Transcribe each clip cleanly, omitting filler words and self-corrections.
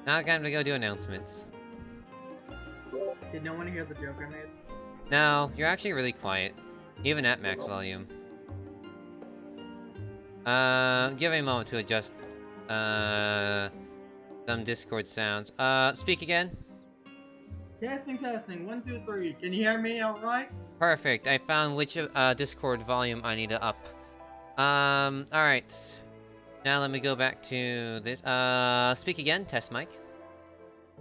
Now time to go do announcements. Did no one hear the joke I made? No, you're actually really quiet, even at max volume. Give me a moment to adjust some Discord sounds. Speak again. Testing, testing. 1, 2, 3. Can you hear me alright? Perfect. I found which Discord volume I need to up. Alright. Now let me go back to this. Speak again. Test mic.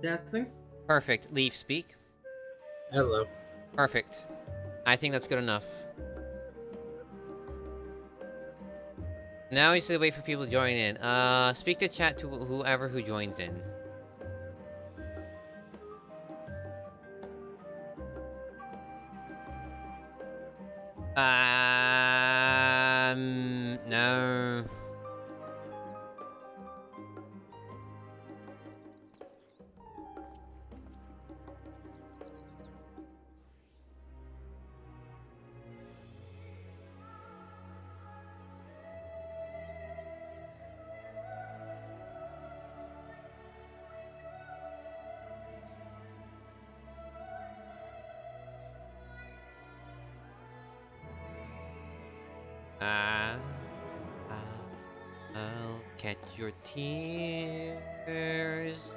Testing. Perfect. Leaf speak. Hello. Perfect. I think that's good enough. Now we should wait for people to join in. Speak to chat to whoever who joins in. No. I'll catch your tears.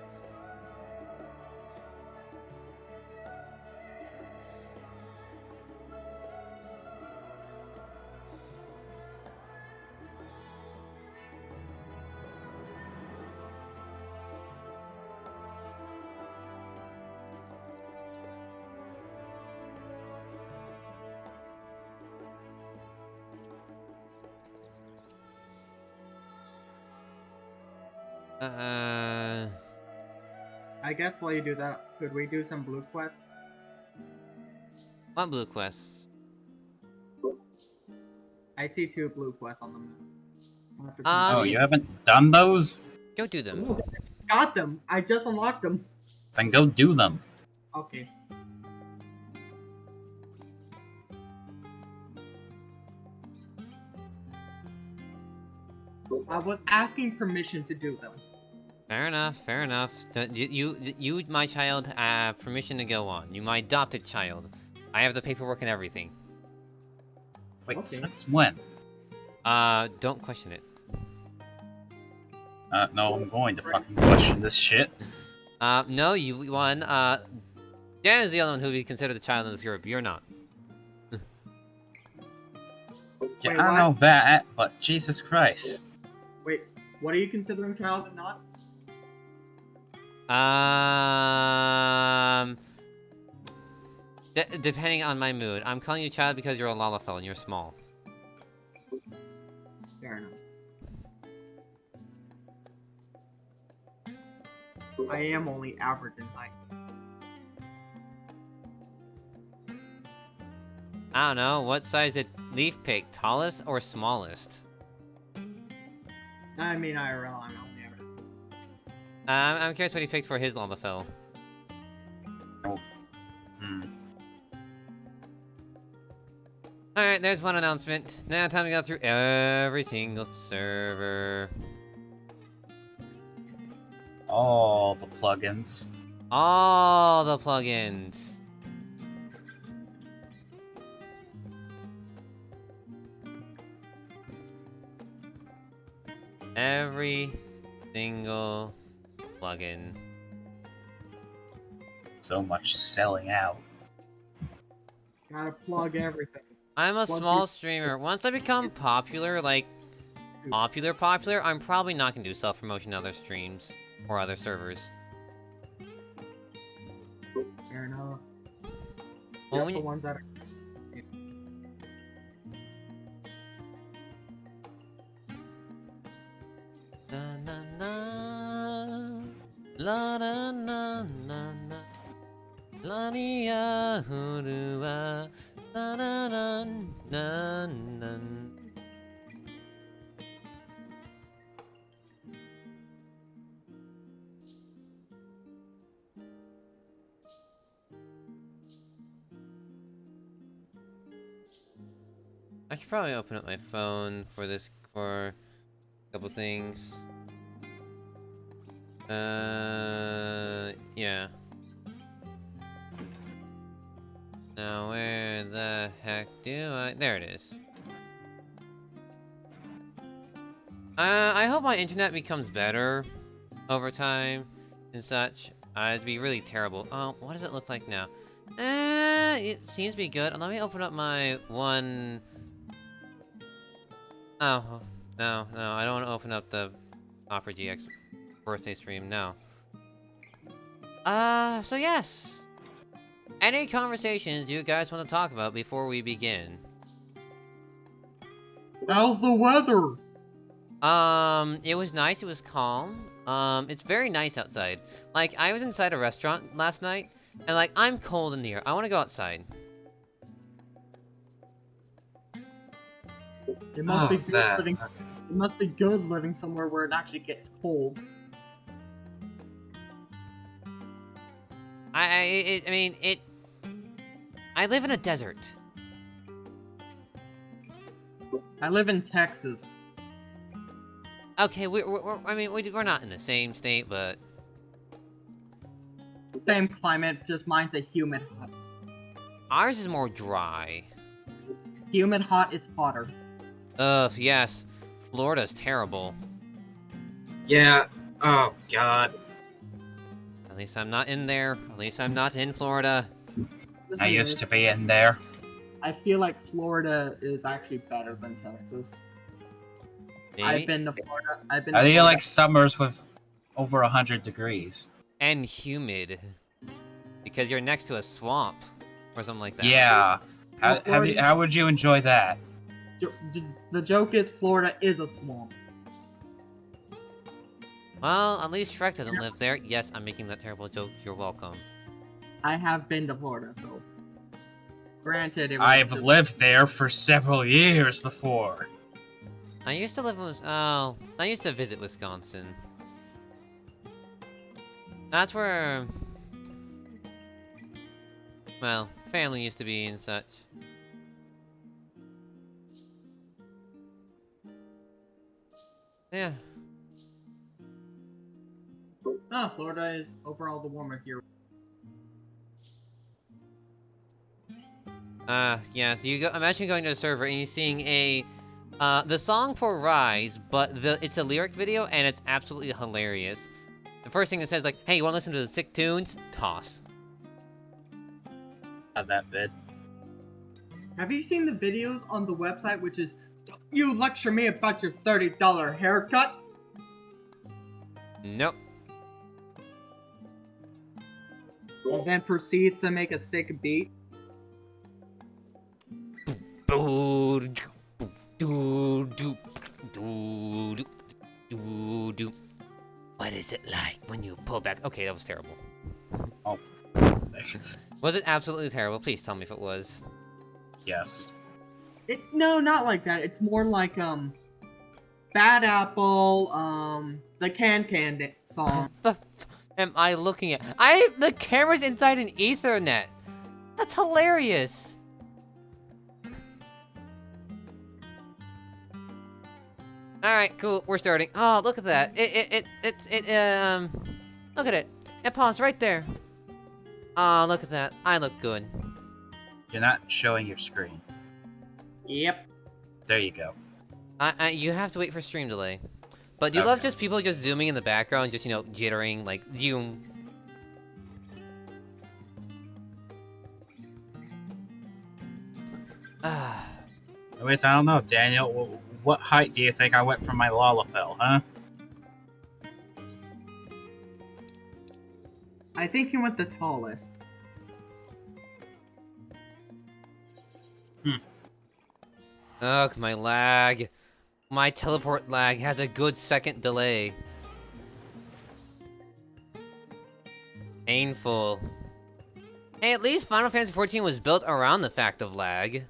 I guess while you do that, could we do some blue quests? What blue quests? I see 2 blue quests on the map. Oh, you haven't done those? Go do them. Ooh, got them! I just unlocked them! Then go do them. Okay. I was asking permission to do them. Fair enough, fair enough. You, my child, have permission to go on. You, my adopted child. I have the paperwork and everything. Wait, Okay. since when? Don't question it. No, I'm going to fucking question this shit. No, you won. Dan is the only one who would be considered the child in this group. You're not. Yeah, Wait, I what? know that, but Jesus Christ. Wait, what are you considering child and not? Depending on my mood. I'm calling you child because you're a Lalafell and you're small. Fair enough. I am only average in height. I don't know, what size did Leaf pick? Tallest or smallest? I mean, IRL, I'm only average. I'm curious what he picked for his Lalafell. Alright, there's one announcement. Now time to go through every single server. All the plugins. All the plugins. Every single plugin. So much selling out. Gotta plug everything. I'm a Plug small your- streamer. Once I become popular, like popular, I'm probably not gonna do self-promotion to other streams or other servers. Fair enough. Well, Just when the you- ones that are... Na na na, la na na na na, la ni ya huru wa, na na na na na. I should probably open up my phone for this, for a couple things. Yeah. Now where the heck do I... There it is. I hope my internet becomes better over time and such. It'd be really terrible. Oh, what does it look like now? It seems to be good. Let me open up my one... Oh, no, I don't want to open up the Opera GX birthday stream, no. So yes. Any conversations you guys want to talk about before we begin? How's the weather? It was nice, it was calm. It's very nice outside. Like, I was inside a restaurant last night, and like, I'm cold in here. I want to go outside. It must be good that. living. Okay. It must be good living somewhere where it actually gets cold. I mean, I live in a desert. I live in Texas. Okay, we're not in the same state, but... Same climate, just mine's a humid hot. Ours is more dry. Humid hot is hotter. Ugh, yes. Florida's terrible. Yeah. Oh God. At least I'm not in there. At least I'm not in Florida. I used to be in there. I feel like Florida is actually better than Texas. Maybe? I've been to Florida. I think you like summers with over 100 degrees. And humid. Because you're next to a swamp. Or something like that. Yeah. Well, How would you enjoy that? The joke is Florida is a swamp. Well, at least Shrek doesn't live there. Yes, I'm making that terrible joke. You're welcome. I have been to Florida, so granted, it was I've just... lived there for several years before. I used to live in I used to visit Wisconsin. That's where... Well, family used to be and such. Yeah. Oh, Florida is overall the warmer here. Yeah, so imagine going to a server and you seeing the song for Rise, but it's a lyric video and it's absolutely hilarious. The first thing it says, like, hey, you wanna listen to the sick tunes? Toss. Have that vid. Have you seen the videos on the website, which is, "Don't you lecture me about your $30 haircut"? Nope. And then proceeds to make a sick beat. What is it like when you pull back? Okay, that was terrible. Oh, Was it absolutely terrible? Please tell me if it was. yes. No, not like that. It's more like, Bad Apple, the Can song. The f am I looking at? The camera's inside an Ethernet. That's hilarious. Alright, cool, we're starting. Oh, look at that. Look at it. It paused right there. Oh, look at that. I look good. You're not showing your screen. Yep. There you go. You have to wait for stream delay. But do you love just people just zooming in the background, just, jittering, like, zoom? Ah. Anyways, I don't know, Daniel. What height do you think I went from my Lalafell, huh? I think you went the tallest. Ugh, my lag. My teleport lag has a good second delay. Painful. Hey, at least Final Fantasy XIV was built around the fact of lag.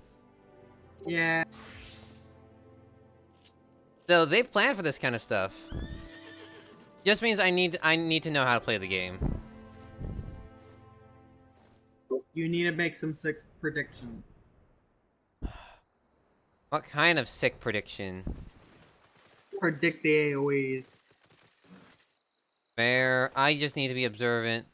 Yeah. So they planned for this kind of stuff. Just means I need to know how to play the game. You need to make some sick predictions. What kind of sick prediction? Predict the AoEs. Fair. I just need to be observant.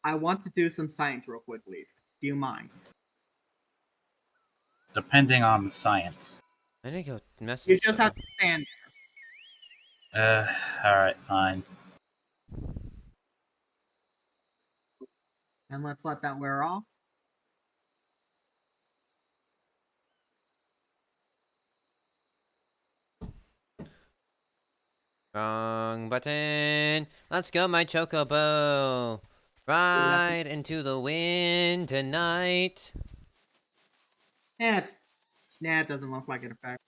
I want to do some science real quickly. Do you mind? Depending on the science. I need to go message. You just have to stand. Alright, fine. And let's let that wear off. Wrong button. Let's go, my chocobo. Ride into the wind tonight. Nah, it doesn't look like it affects.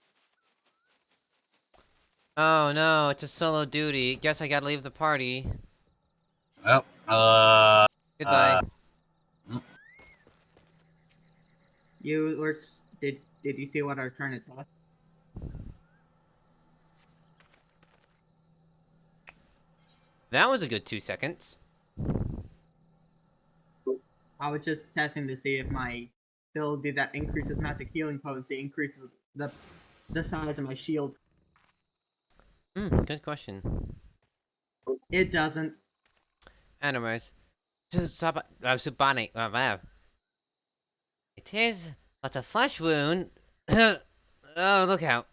Oh no, it's a solo duty. Guess I gotta leave the party. Well, Goodbye. You were did you see what I was trying to tell us? That was a good 2 seconds. I was just testing to see if my ability that increases magic healing potency increases the size of my shield. Good question. It doesn't. Anyways. Subani. It is but a flesh wound. Oh, look out.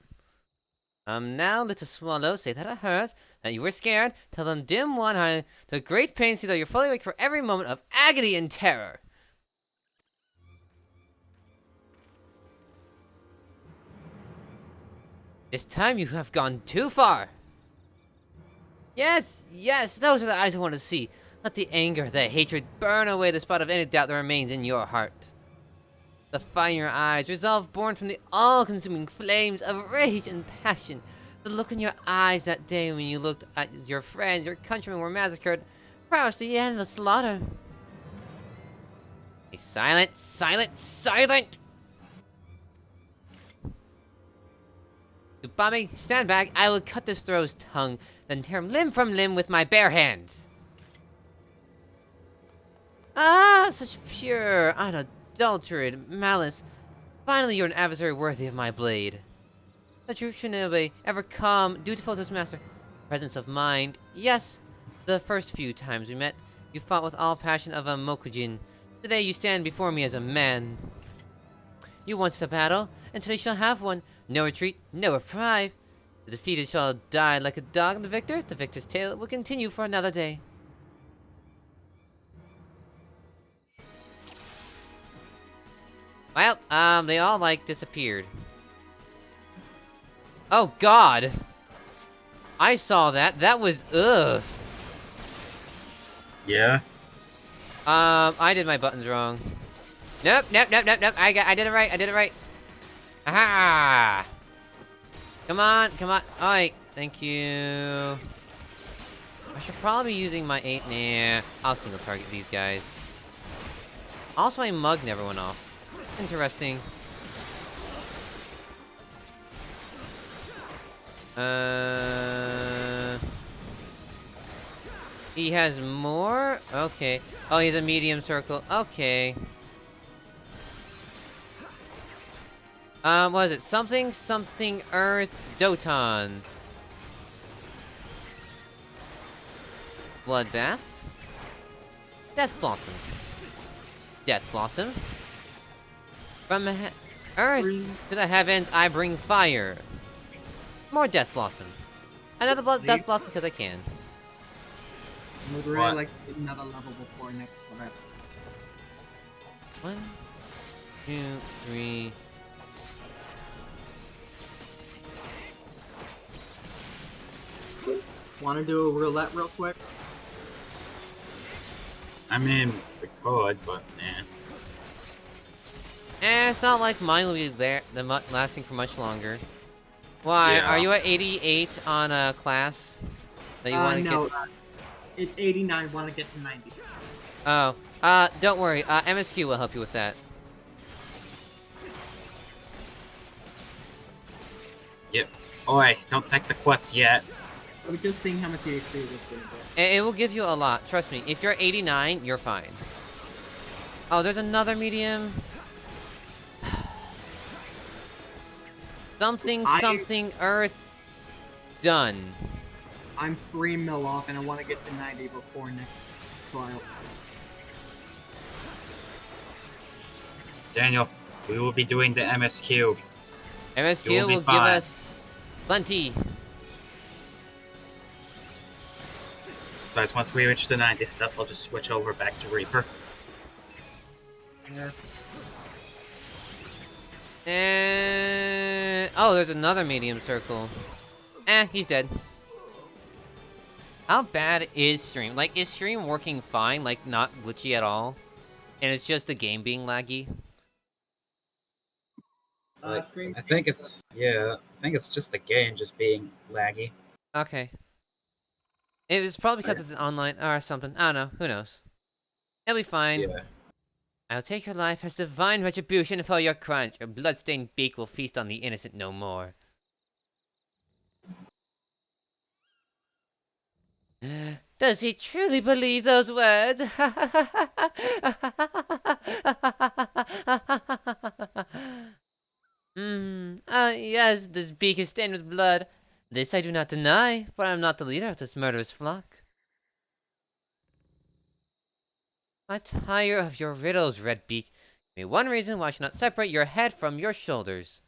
Now let the swallow say that it hurts, that you were scared, tell them dim one eye, to great pain see that you're fully awake for every moment of agony and terror. This time you have gone too far. Yes, those are the eyes I want to see. Let the anger, the hatred burn away the spot of any doubt that remains in your heart. The fire in your eyes, resolve born from the all-consuming flames of rage and passion. The look in your eyes that day when you looked at your friends, your countrymen were massacred. Prowess to the end of the slaughter. Be silent, silent, silent! Tsubame, stand back. I will cut this throw's tongue, then tear him limb from limb with my bare hands. Ah, such pure, unadulterated malice. Finally, you're an adversary worthy of my blade. The true shinobi ever calm, dutiful to his master. Presence of mind. Yes, the first few times we met, you fought with all passion of a Mokujin. Today you stand before me as a man. You wanted a battle, and today shall have one. No retreat, no reprieve. The defeated shall die like a dog, and the victor's tale will continue for another day. Well, they all, disappeared. Oh, God! I saw that. That was, ugh. Yeah? I did my buttons wrong. Nope. I did it right. Aha! Come on. Alright, thank you. I should probably be using my 8. Nah, I'll single target these guys. Also, my mug never went off. Interesting. He has more? Okay. Oh, he has a medium circle. Okay. What is it? Something Earth Doton. Bloodbath. Death Blossom. From Earth to the heavens, I bring fire. More Death Blossom. Another Death Blossom because I can. I would really like to get another level before next forever. 1, 2, 3. Want to do a roulette real quick? I mean, we could, but nah. It's not like mine will be lasting for much longer. Why? Yeah. Are you at 88 on a class that you want to no, get? It's 89. Want to get to 90. Oh, don't worry. MSQ will help you with that. Yep. Oi, don't take the quest yet. I was just seeing how much EXP this is going to do. It will give you a lot. Trust me. If you're 89, you're fine. Oh, there's another medium. Something Earth. Done. I'm 3 mil off, and I want to get to 90 before next trial. Daniel, we will be doing the MSQ. MSQ be will give fine. us plenty. Besides, once we reach the 90 stuff, I'll just switch over back to Reaper. Yeah. And oh, there's another medium circle. He's dead. How bad is stream? Like, is stream working fine? Like, not glitchy at all? And it's just the game being laggy? I think it's just the game just being laggy. Okay. It was probably because it's an online or something. I don't know. Who knows? It'll be fine. Yeah. I'll take your life as divine retribution for your crimes. Your bloodstained beak will feast on the innocent no more. Does he truly believe those words? Yes, this beak is stained with blood. This I do not deny, for I am not the leader of this murderous flock. I tire of your riddles, Red Beak. Give me one reason why I should not separate your head from your shoulders.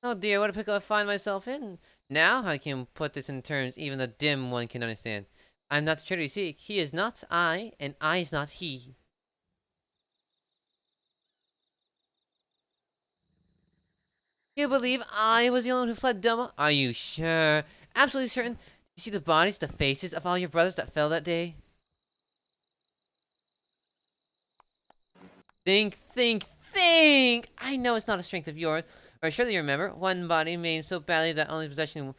Oh dear, what a pickle I find myself in. Now I can put this in terms even the dim one can understand. I am not the traitor you seek. He is not I, and I is not he. You believe I was the only one who fled Doma? Are you sure? Absolutely certain? Did you see the bodies, the faces of all your brothers that fell that day? Think! I know it's not a strength of yours. Or surely you remember, one body maimed so badly that only possession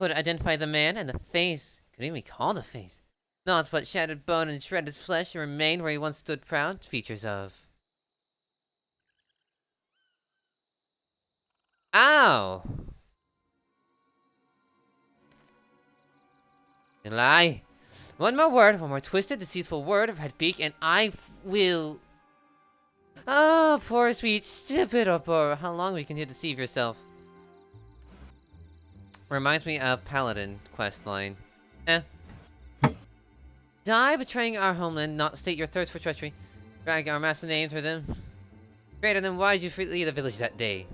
could identify the man, and the face could even be called a face. Naught but shattered bone and shredded flesh remained where he once stood proud, features of. Ow! You lie. One more twisted, deceitful word of Red Beak, and I will. Oh, poor sweet, stupid Opora. How long will you continue to deceive yourself? Reminds me of Paladin questline. Die betraying our homeland, not state your thirst for treachery. Drag our master name through them. Greater than why did you flee the village that day?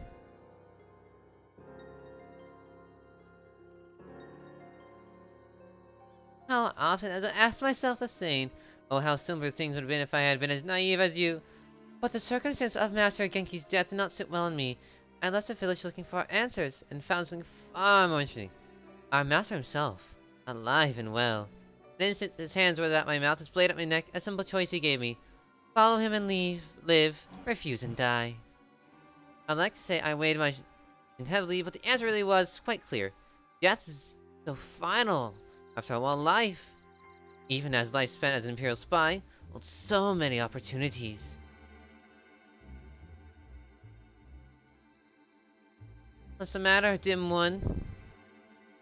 How often as I asked myself the same. Oh, how simpler things would have been if I had been as naive as you. But the circumstance of Master Genki's death did not sit well on me. I left the village looking for answers, and found something far more interesting. Our master himself, alive and well. In an instant, his hands were at my mouth, his blade at my neck, a simple choice he gave me. Follow him and live, refuse and die. I'd like to say I weighed my heavily, but the answer really was quite clear. Death is so final. After all, life, even as life spent as an Imperial spy, holds so many opportunities. What's the matter, dim one?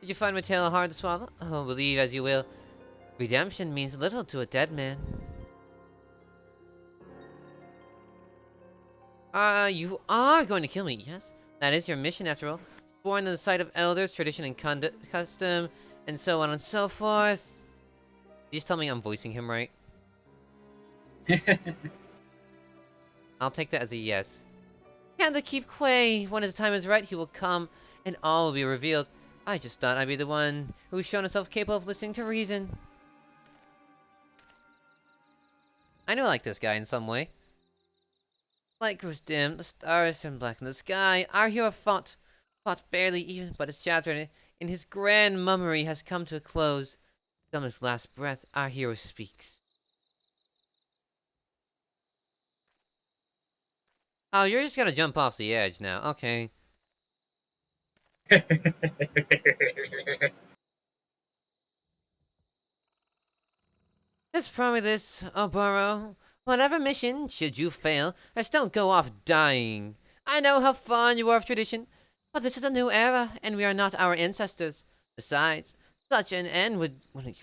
Did you find my tale hard to swallow? Oh, believe as you will. Redemption means little to a dead man. You are going to kill me, yes? That is your mission, after all. Born in the sight of elders, tradition and custom, and so on and so forth. Just tell me I'm voicing him right. I'll take that as a yes. Can't keep Quay. When his time is right, he will come, and all will be revealed. I just thought I'd be the one who's shown himself capable of listening to reason. I know I like this guy in some way. Light grows dim, the stars turn black in the sky. Our hero fought barely even, but his chapter in his grand mummery has come to a close. From his last breath, our hero speaks. Oh, you're just gonna jump off the edge now. Okay. Just promise this, Oboro. Whatever mission, should you fail, just don't go off dying. I know how fond you are of tradition, but this is a new era, and we are not our ancestors. Besides, such an end would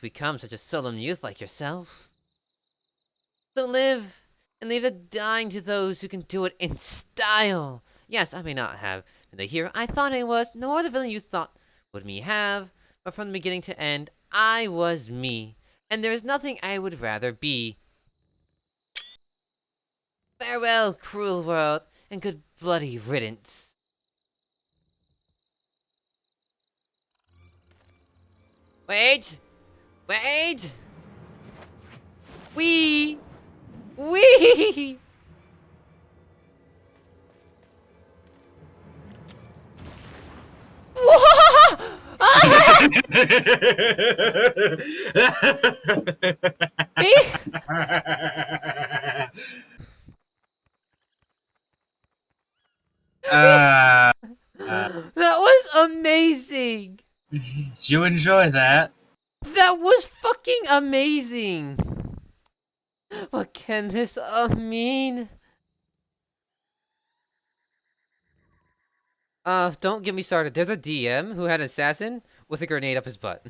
become such a solemn youth like yourself. So live, and leave the dying to those who can do it in style. Yes, I may not have been the hero I thought I was, nor the villain you thought would me have, but from the beginning to end, I was me, and there is nothing I would rather be. Farewell, cruel world, and good bloody riddance. Wait! Wait! Wee! Wee! uh, That was amazing! did you enjoy that? That was fucking amazing! What can this mean? Don't get me started. There's a DM who had an assassin with a grenade up his butt.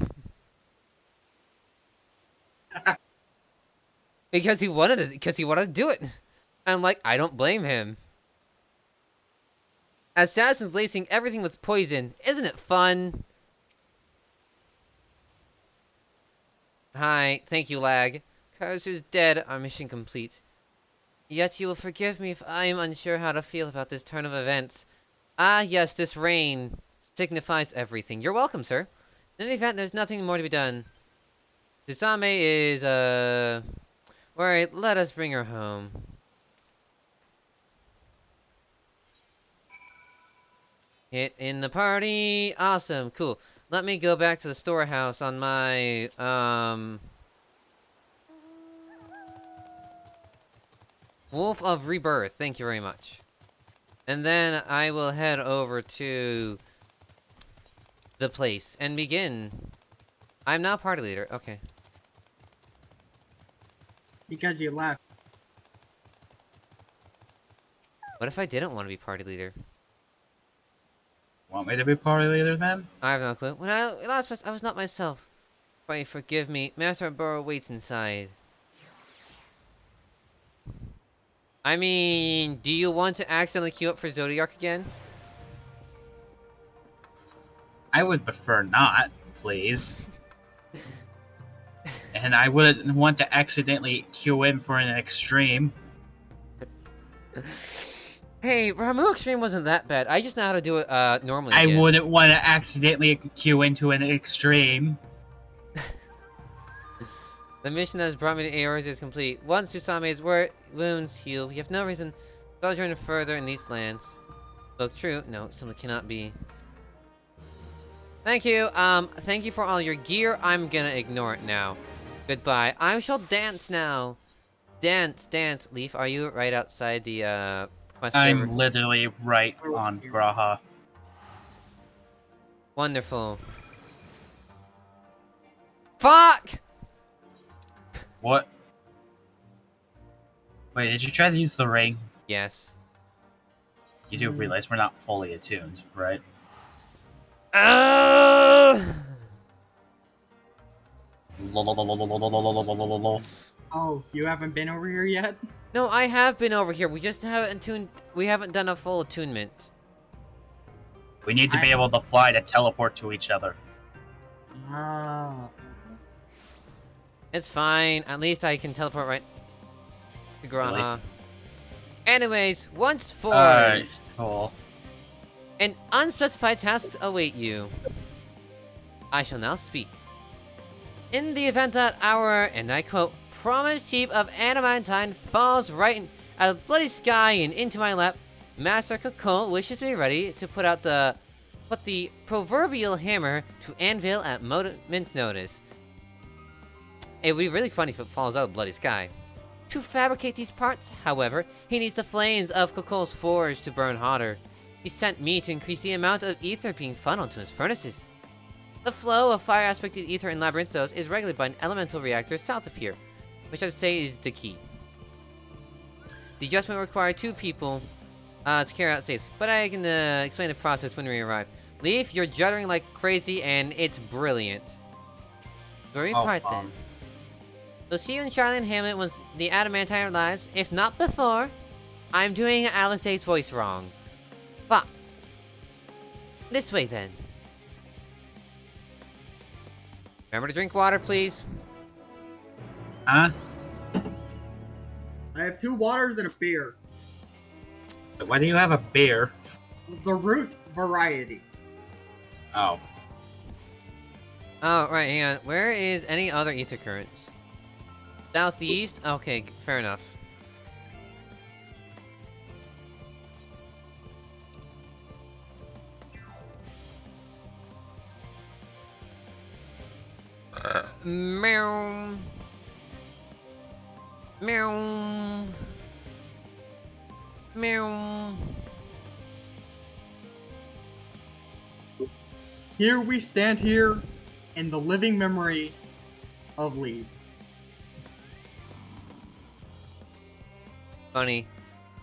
Because he wanted to do it. I'm like, I don't blame him. Assassins lacing everything with poison. Isn't it fun? Hi, thank you, lag. Karazu's dead, our mission complete. Yet you will forgive me if I am unsure how to feel about this turn of events. Ah, yes, this rain signifies everything. You're welcome, sir. In any event, there's nothing more to be done. Tsusame is, worried. Let us bring her home. Hit in the party. Awesome, cool. Let me go back to the storehouse on my, Wolf of Rebirth. Thank you very much. And then I will head over to the place and begin. I'm now party leader. Okay. Because you left. What if I didn't want to be party leader? Want me to be party leader then? I have no clue. When I last was, I was not myself. Pray forgive me. Master Burrow waits inside. I mean, do you want to accidentally queue up for Zodiac again? I would prefer not, please. And I wouldn't want to accidentally queue in for an extreme. Hey, Ramu Extreme wasn't that bad. I just know how to do it normally. I wouldn't want to accidentally queue into an extreme. The mission that has brought me to Aeors is complete. Once Tsusame's wounds heal, we have no reason to sojourn further in these lands. Spoke true. No, it simply cannot be. Thank you. Thank you for all your gear. I'm gonna ignore it now. Goodbye. I shall dance now. Dance, dance. Leaf, are you right outside the quest server? I'm literally right on Graha. Wonderful. Fuck! What? Wait, did you try to use the ring? Yes. You do realize we're not fully attuned, right? Oh, you haven't been over here yet? No, I have been over here. We just haven't attuned. We haven't done a full attunement. We need to be able to fly to teleport to each other. Oh. It's fine. At least I can teleport right to Graha. Really? Anyways, once forged, Alright, cool. and unspecified tasks await you. I shall now speak. In the event that our, and I quote, promised heap of adamantine falls right out of the bloody sky and into my lap, Master Kakol wishes me ready to put the proverbial hammer to anvil at moment's notice. It would be really funny if it falls out of the bloody sky. To fabricate these parts, however, he needs the flames of Kakol's forge to burn hotter. He sent me to increase the amount of ether being funneled to his furnaces. The flow of fire-aspected ether in Labyrinthos is regulated by an elemental reactor south of here, which I'd say is the key. The adjustment will require 2 people to carry out saves, but I can explain the process when we arrive. Leaf, you're juddering like crazy, and it's brilliant. Very part then. We'll see you in Charlie and Hamlet once the adamantine arrives, if not before. I'm doing Alice's voice wrong. Fuck! This way then. Remember to drink water, please. Huh? I have 2 waters and a beer. Why do you have a beer? The root variety. Oh. Oh, right, hang on. Where is any other ether currents? Southeast? Okay, fair enough. Meow. Meow. Meow. Here we stand here in the living memory of Lv. Funny.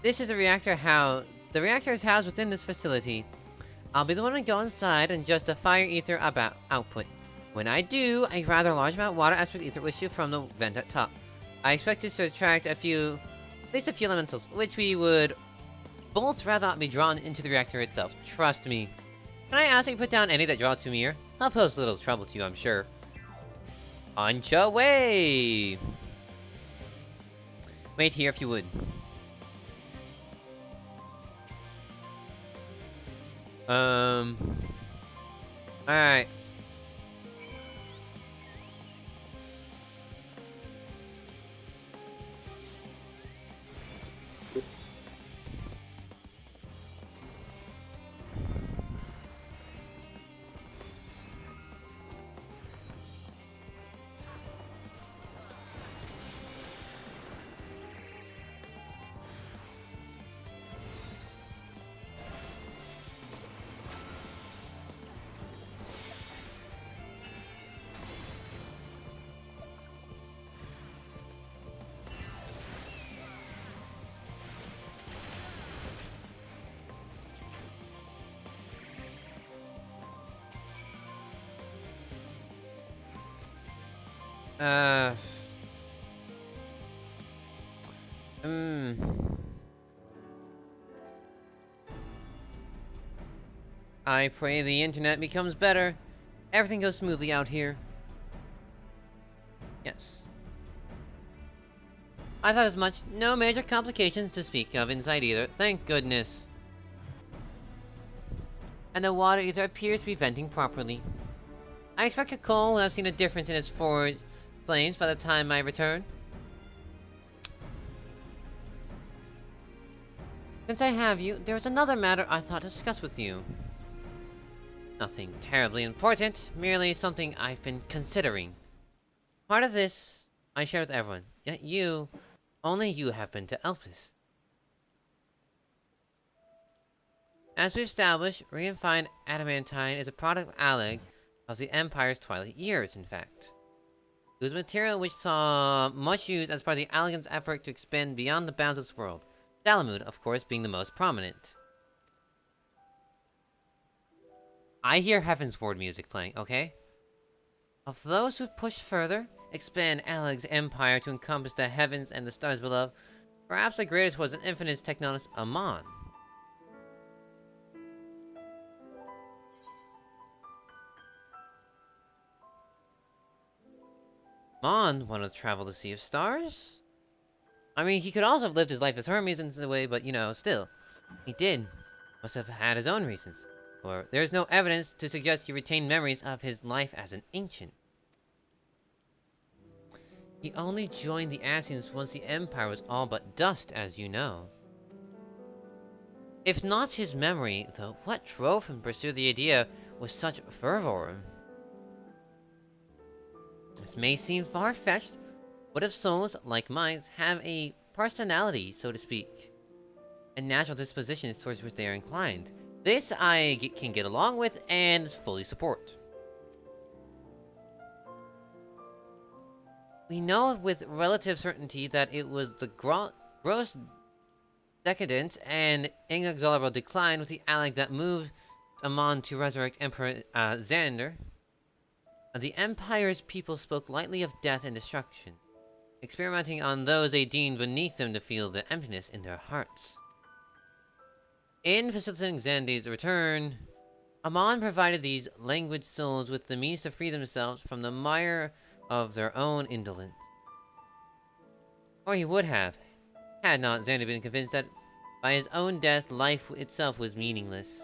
This is the reactor the reactor is housed within this facility. I'll be the one to go inside and adjust the fire ether output. When I do, a rather large amount of water aspect ether will issue from the vent at top. I expect this to attract at least a few elementals, which we would both rather not be drawn into the reactor itself. Trust me. Can I ask that you put down any that draw to me here? I'll pose little trouble to you, I'm sure. Punch away! Wait here if you would. Alright. I pray the internet becomes better. Everything goes smoothly out here. Yes. I thought as much. No major complications to speak of inside either. Thank goodness. And the water ether appears to be venting properly. I expect Cole will have seen a difference in its forward flames by the time I return. Since I have you, there is another matter I thought to discuss with you. Nothing terribly important, merely something I've been considering. Part of this I share with everyone, yet you, only you have been to Elpis. As we've established, refined adamantine is a product of Alleg of the Empire's twilight years, in fact. It was a material which saw much use as part of the Allegans' effort to expand beyond the bounds of this world, Dalamud, of course, being the most prominent. I hear Heaven's Ward music playing, okay? Of those who pushed further, expand Alleg's empire to encompass the heavens and the stars below, perhaps the greatest was an infinite technologist, Amon. Amon wanted to travel the Sea of Stars? I mean, he could also have lived his life as Hermes in a way, but, you know, still. He did. Must have had his own reasons. Or there is no evidence to suggest he retained memories of his life as an ancient. He only joined the Ascians once the Empire was all but dust, as you know. If not his memory, though, what drove him to pursue the idea with such fervor? This may seem far-fetched. What if souls, like mine, have a personality, so to speak? A natural disposition towards which they are inclined? This I can get along with and fully support. We know with relative certainty that it was the gross decadence and inexorable decline with the Alleg that moved Amon to resurrect Emperor Xander. The Empire's people spoke lightly of death and destruction, experimenting on those they deemed beneath them to feel the emptiness in their hearts. In facilitating Xandy's return, Amon provided these languid souls with the means to free themselves from the mire of their own indolence. Or he would have, had not Xandy been convinced that by his own death life itself was meaningless.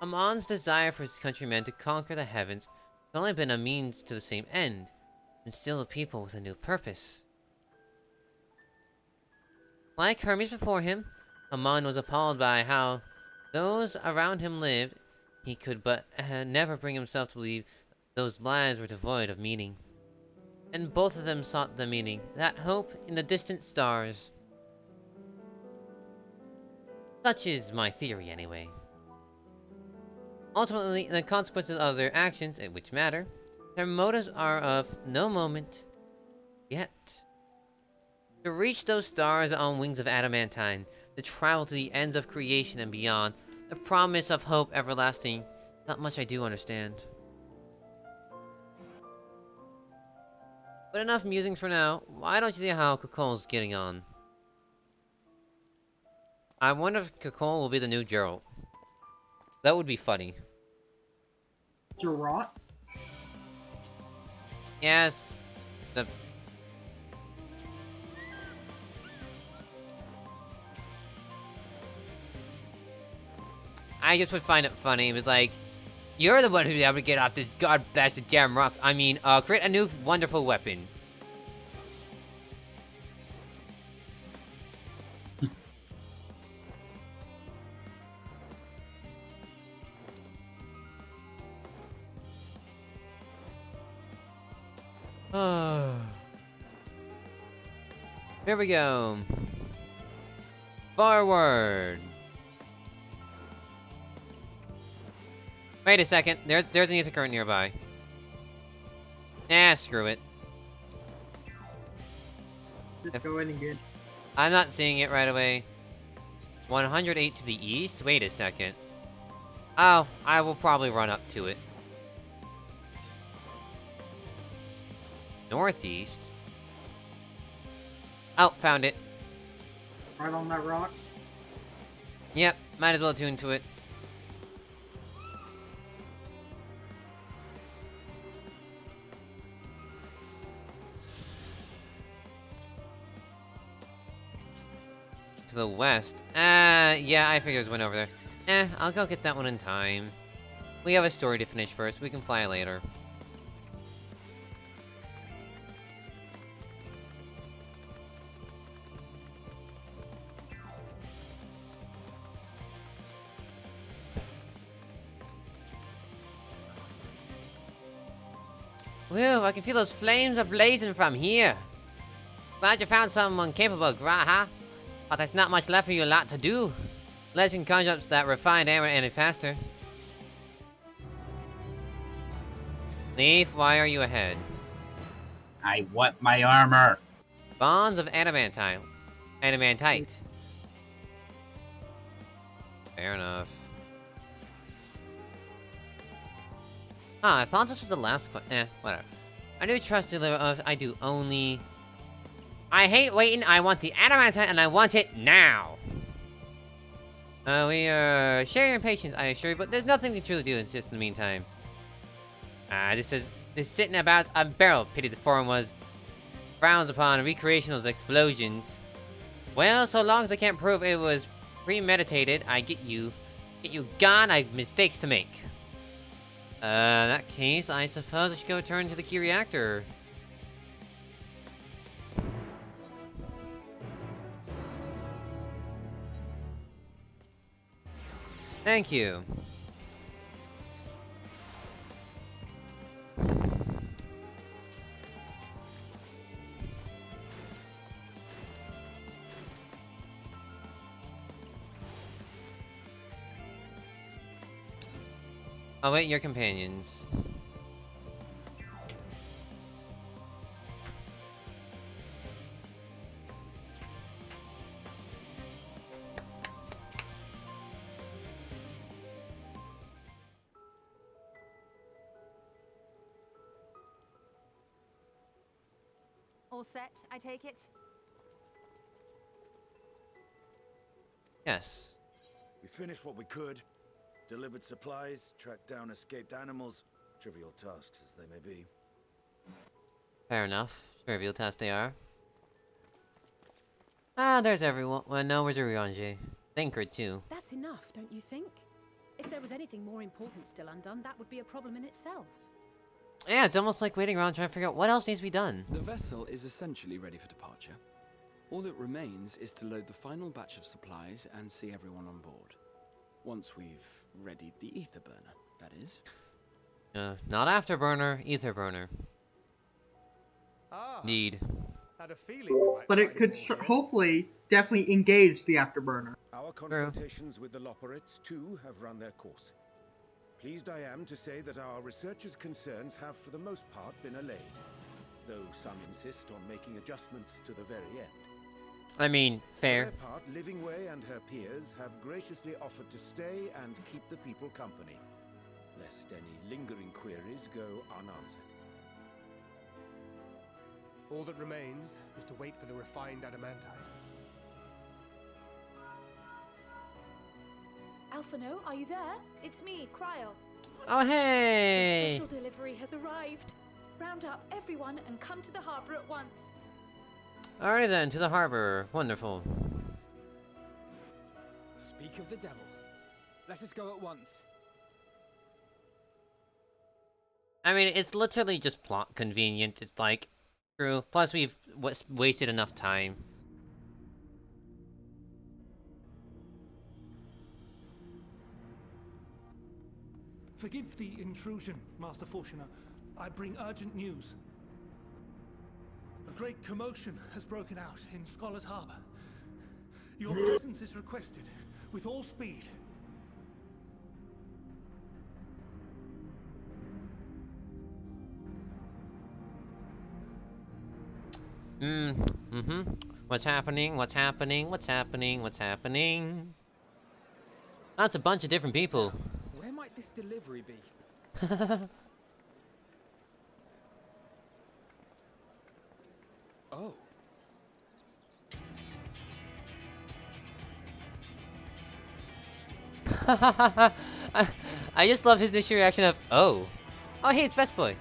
Amon's desire for his countrymen to conquer the heavens had only been a means to the same end, and still a people with a new purpose. Like Hermes before him, Amon was appalled by how those around him lived. He could but never bring himself to believe those lives were devoid of meaning. And both of them sought the meaning, that hope, in the distant stars. Such is my theory, anyway. Ultimately, the consequences of their actions, which matter, their motives are of no moment yet. To reach those stars on wings of adamantine, to travel to the ends of creation and beyond, the promise of hope everlasting, not much I do understand. But enough musings for now. Why don't you see how Kukul's getting on? I wonder if Kukul will be the new Geralt. That would be funny. Geralt? Yes. I just would find it funny, but like, you're the one who'd be able to get off this god-blasted damn rock. I mean, create a new wonderful weapon. Here we go. Forward. Wait a second. There's an ether current nearby. Nah, screw it. Just go ahead and get. I'm not seeing it right away. 108 to the east? Wait a second. Oh, I will probably run up to it. Northeast? Oh, found it. Right on that rock. Yep, might as well tune to it. To the west. Yeah, I figured there's one over there. I'll go get that one in time. We have a story to finish first. We can fly later. Whew, I can feel those flames are blazing from here. Glad you found someone capable, Graha. But there's not much left for you lot to do. Unless you can conjure up that refined armor any faster. Leaf, why are you ahead? I want my armor. Bonds of adamantite. Adamantite. Fair enough. Ah, I thought this was the last question. Whatever. I do trust deliver of. I do only. I hate waiting. I want the adamantite and I want it now. We are sharing your patience, I assure you, but there's nothing to truly do in just in the meantime. This sitting about a barrel. Pity the forum was frowns upon a recreation of those explosions. Well, so long as I can't prove it was premeditated, I get you gone. I have mistakes to make. In that case, I suppose I should go return to the key reactor. Thank you. Await your companions. All set, I take it? Yes. finished what we could. Delivered supplies, tracked down escaped animals. Trivial tasks as they may be. Fair enough. Trivial tasks they are. Ah, there's everyone. Well, no, where's Ryuanji? Thinker too. That's enough, don't you think? If there was anything more important still undone, that would be a problem in itself. Yeah, it's almost like waiting around trying to figure out what else needs to be done. The vessel is essentially ready for departure. All that remains is to load the final batch of supplies and see everyone on board. Once we've readied the ether burner, that is. Not afterburner, ether burner. Ah, Need. had a feeling we might But it find could more here. hopefully definitely engage the afterburner. Our consultations with the Lv88 too have run their course. Pleased I am to say that our researchers' concerns have for the most part been allayed, though some insist on making adjustments to the very end. I mean, fair. For their part, Livingway and her peers have graciously offered to stay and keep the people company, lest any lingering queries go unanswered. All that remains is to wait for the refined adamantite. Alphano, are you there? It's me, Cryo. Oh, The hey! special delivery has arrived. Round up everyone and come to the harbor at once. Alrighty then, to the harbor. Wonderful. Speak of the devil. Let us go at once. I mean, it's literally just plot convenient. It's like, true. Plus, we've wasted enough time. Forgive the intrusion, Master Fortuner. I bring urgent news. A great commotion has broken out in Scholar's Harbor. Your presence is requested, with all speed. What's happening? What's happening? What's happening? What's happening? That's a bunch of different people. Where might this delivery be? Oh. I just love his initial reaction of, oh. Oh, hey, it's Best Boy.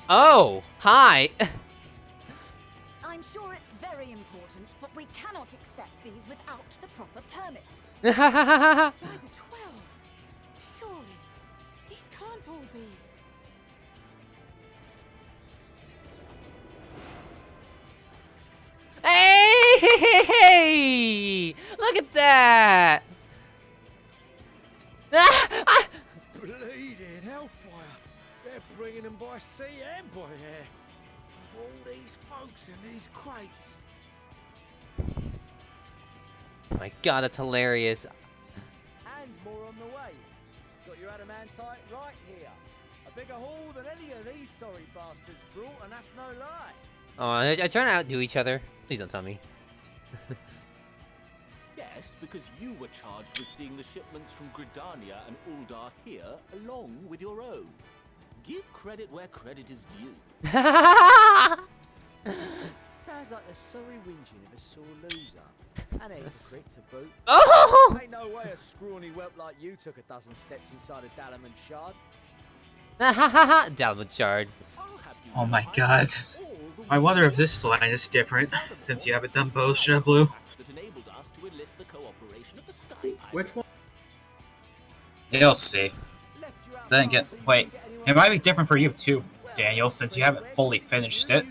Oh, hi. I'm sure it's very important, but we cannot accept these without the proper permits. By the 12! Surely, these can't all be. Hey! Look at that! Bleeding hellfire! They're bringing them by sea and by air. All these folks in these crates. My god, that's hilarious. And more on the way. Got your adamantite right here. A bigger haul than any of these sorry bastards brought, and that's no lie. Oh, I try to outdo each other. Please don't tell me. Yes, because you were charged with seeing the shipments from Gridania and Uldar here, along with your own. Give credit where credit is due. Sounds like the sorry whinging of a sore loser. And a hypocrite to boot. Oh! Ain't no way a scrawny whelp like you took a dozen steps inside a Dalamant shard. Dalmud Shard. Oh my god. I wonder if this line is different, since you haven't done both, Blue. That enabled us to enlist the cooperation of the Sky Which one? You'll see. Then again, wait, it might be different for you too, Daniel, since you haven't fully finished it.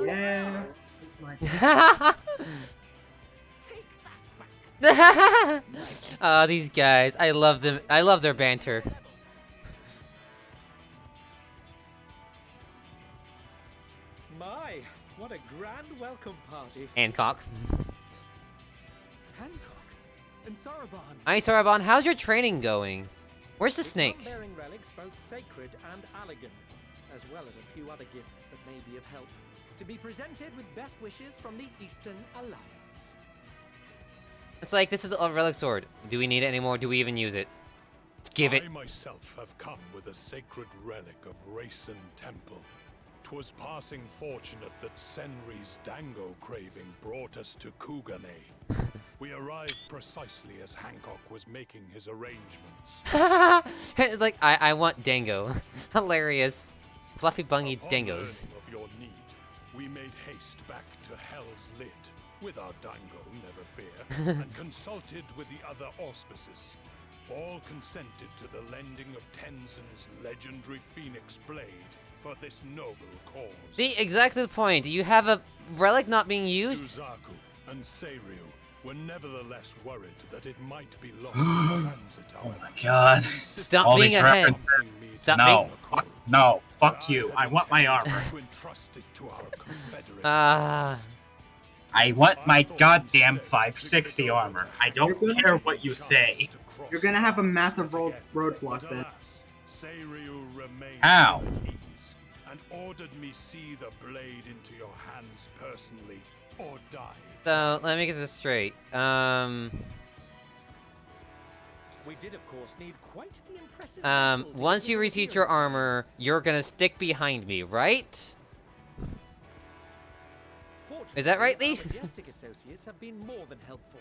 Yes. Oh, these guys. I love them. I love their banter. My, what a grand welcome party. Hancock. Hancock and Saraban. Hi, Saraban. How's your training going? Where's the snake? Bearing relics both sacred and elegant, as well as a few other gifts that may be of help, to be presented with best wishes from the Eastern Alliance. It's like, this is a relic sword. Do we need it anymore? Do we even use it? Give it. I myself have come with a sacred relic of Rayson Temple. 'Twas passing fortunate that Senri's dango craving brought us to Kugane. We arrived precisely as Hancock was making his arrangements. It's like, I want dango. Hilarious. Fluffy bungy Upon dangos. learning of your need, we made haste back to Hell's Lid, with our dango, never fear, and consulted with the other auspices. All consented to the lending of Tenzin's legendary Phoenix Blade for this noble cause. See, exactly the point. You have a relic not being used? Suzaku and Seiryu were nevertheless worried that it might be lost in transit. Oh my god. Stop All being these a head. references. Stop No, being... fuck, no, fuck you. I want my armor. I want my goddamn 560 armor. I don't care what you say. You're gonna have a massive roadblock then. How? And ordered me see the blade into your hands personally, or die. So, let me get this straight. We did, of course, need quite the impressive Once you reseat your armor, you're gonna stick behind me, right? Is that right, Lee? Majestic associates have been more than helpful.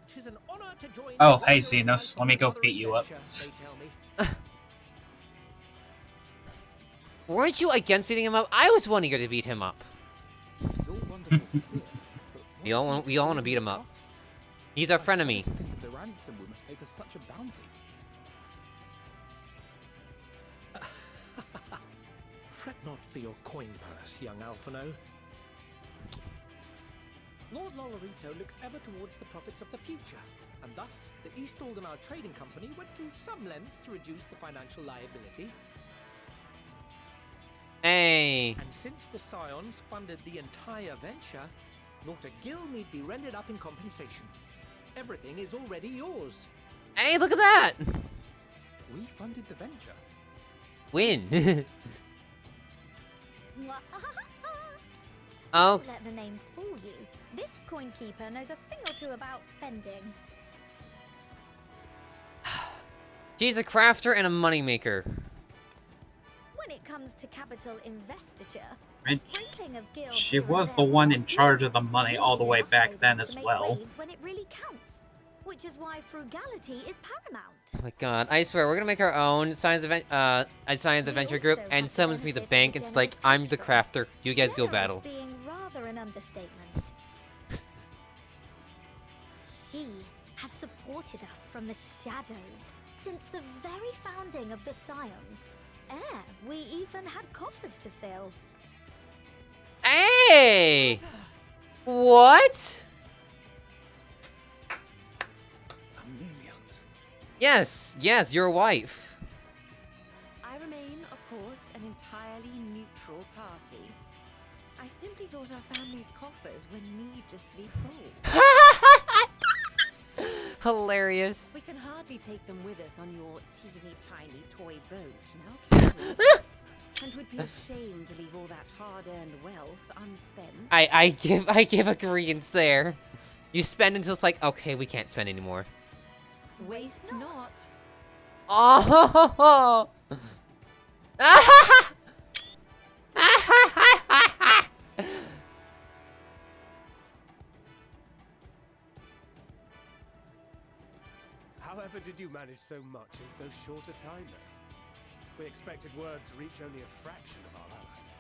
It is an honor to join. Oh, hey Xenos, let me go beat you up. They tell me. Weren't you against beating him up? I was wanting you to beat him up. It's all wonderful to hear, We all want to beat him up. He's our frenemy. To think of the ransom we must pay for such a bounty. Fret not for your coin purse, young Alphino. Lord Lolorito looks ever towards the profits of the future, and thus the East Aldenar Trading Company went to some lengths to reduce the financial liability. Hey. And since the Scions funded the entire venture, not a gill need be rendered up in compensation. Everything is already yours. Hey, look at that! We funded the venture. Win. Oh. Don't let the name fool you. This coin keeper knows a thing or two about spending. She's a crafter and a moneymaker. When it comes to capital investiture, And sprinting of guilds she here and was the there one won't in do. charge of the money all the way Enough back savings then to as make well. waves when it really counts, which is why frugality is paramount. Oh my god, I swear, we're gonna make our own science adventure group, and someone's me the bank, and it's like, I'm the crafter, you guys go battle. Being rather an understatement. She has supported us from the shadows since the very founding of the Scions. We even had coffers to fill. Hey! What? Yes, your wife. I remain, of course, an entirely neutral party. I simply thought our family's coffers were needlessly full. Hilarious. We can hardly take them with us on your teeny tiny toy boat, now can we? And would be ashamed to leave all that hard-earned wealth unspent. I give agreeance there. You spend until it's like, okay, we can't spend anymore. Waste not. Oh! However did you manage so much in so short a time, though? We expected word to reach only a fraction of our allies.